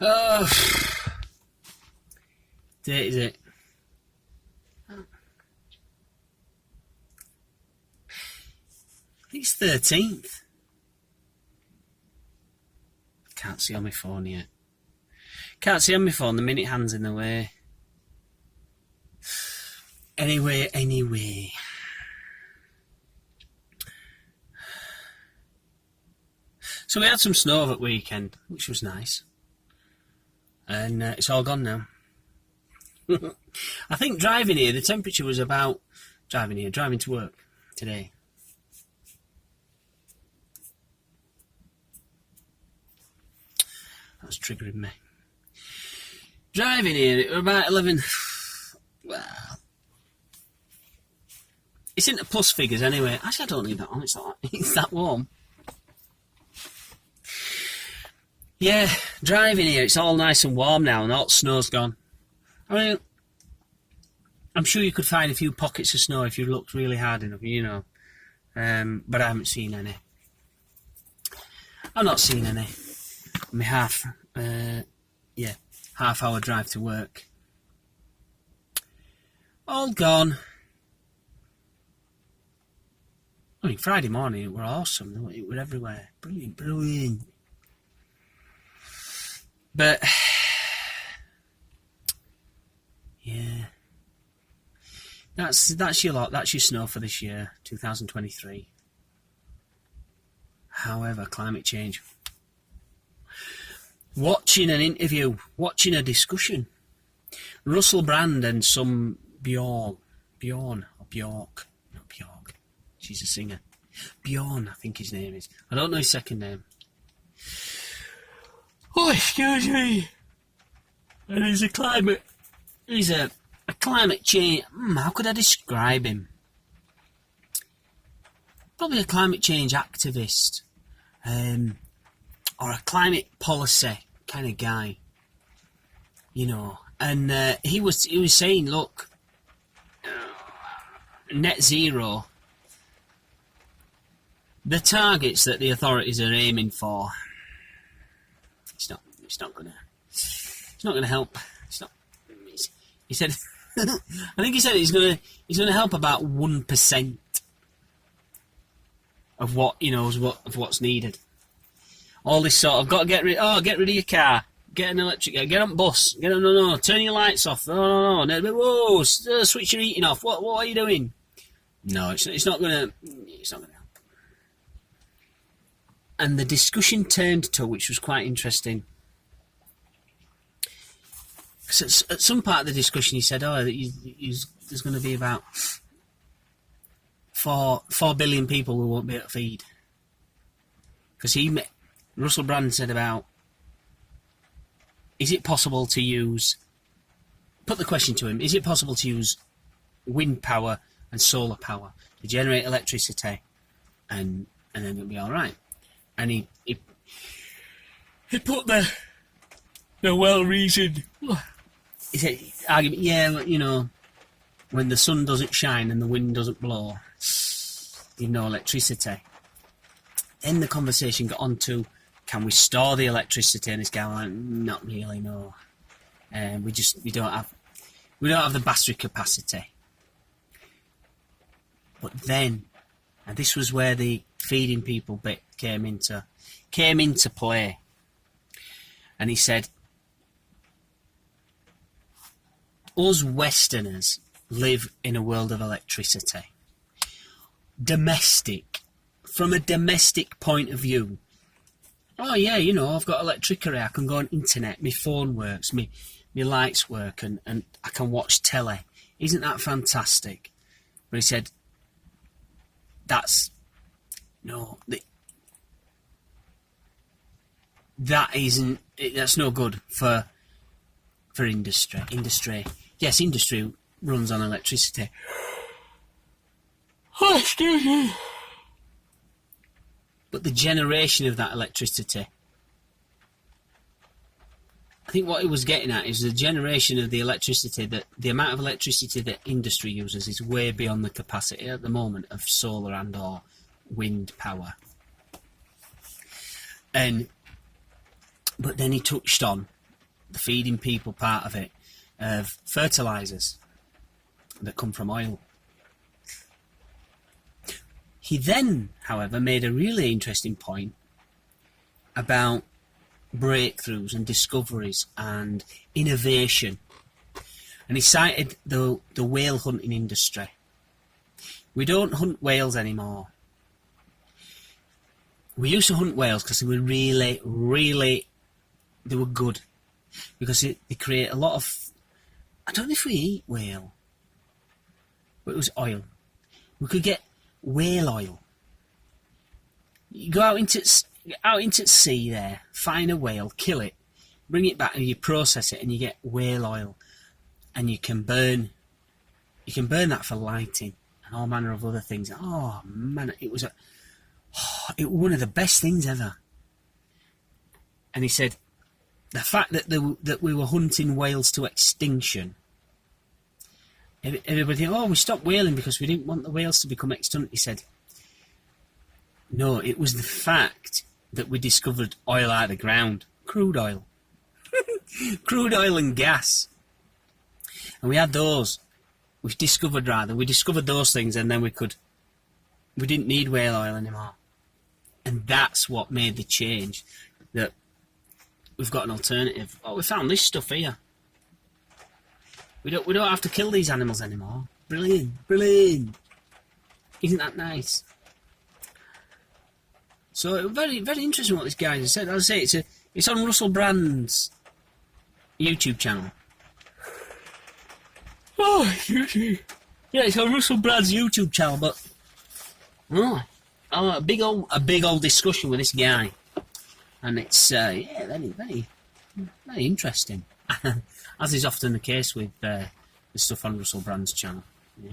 Oh, date is it? I think it's 13th. Can't see on my phone yet. Can't see on my phone, the minute hand's in the way. Anyway. So we had some snow over the weekend, which was nice. And it's all gone now. I think driving here, the temperature was about... Driving to work today. That's triggering me. Driving here, it was about 11... Well... It's into plus figures anyway. Actually, I don't need that on. It's that warm. Yeah, driving here, it's all nice and warm now and all the snow's gone. I mean, I'm sure you could find a few pockets of snow if you looked really hard enough, you know. But I haven't seen any. I've not seen any. My half-hour drive to work. All gone. I mean, Friday morning, it were awesome. It were everywhere. Brilliant. But, yeah. That's your lot. That's your snow for this year, 2023. However, climate change. Watching an interview, watching a discussion. Russell Brand and some Bjork. She's a singer. Bjorn, I think his name is. I don't know his second name. Oh, excuse me. And he's a climate change. How could I describe him? Probably a climate change activist, or a climate policy kind of guy. You know, and he was saying, look, net zero. The targets that the authorities are aiming for, it's not gonna help. He said, I think he said he's gonna help about 1% of what of what's needed. All this sort of got to get rid of your car, get an electric car, get on bus, turn your lights off, no, whoa, switch your heating off. What are you doing? No, it's not gonna help. And the discussion turned to, which was quite interesting. So at some part of the discussion, he said, there's going to be about 4 billion people we won't be able to feed. Because Russell Brand said about, is it possible to use, put the question to him, is it possible to use wind power and solar power to generate electricity and then it'll be all right? And he put the well-reasoned, he said, argument, yeah, when the sun doesn't shine and the wind doesn't blow, you've no electricity. Then the conversation got on to, can we store the electricity? And this guy went, not really, no. We don't have the battery capacity. But then, and this was where the feeding people bit came into play. And he said, us Westerners live in a world of electricity. Domestic. From a domestic point of view. Oh yeah, I've got electricity, I can go on internet, my phone works, my lights work, and I can watch telly. Isn't that fantastic? But he said, that's no good for industry. Yes, industry runs on electricity. Oh, excuse me. But the generation of that electricity, I think what he was getting at is the generation of the electricity, that the amount of electricity that industry uses is way beyond the capacity at the moment of solar and or wind power. But then he touched on the feeding people part of it, of fertilisers that come from oil. He then, however, made a really interesting point about breakthroughs and discoveries and innovation. And he cited the whale hunting industry. We don't hunt whales anymore. We used to hunt whales because they were really they were good. Because they create a lot of... I don't know if we eat whale, but it was oil. We could get whale oil. You go out into sea there, find a whale, kill it, bring it back, and you process it, and you get whale oil, and you can burn that for lighting and all manner of other things. Oh man, it was one of the best things ever. And he said the fact that we were hunting whales to extinction. Everybody, we stopped whaling because we didn't want the whales to become extinct. He said, no, it was the fact that we discovered oil out of the ground. Crude oil. Crude oil and gas. And we had those. We discovered those things, and then we didn't need whale oil anymore. And that's what made the change. That we've got an alternative. Oh, we found this stuff here. We don't have to kill these animals anymore. Brilliant, brilliant. Isn't that nice? So very, very interesting what this guy has said. As I say, it's on Russell Brand's YouTube channel. Oh, yeah, it's on Russell Brand's YouTube channel. But a big old discussion with this guy, and it's very, very, very interesting. As is often the case with the stuff on Russell Brand's channel. Yeah.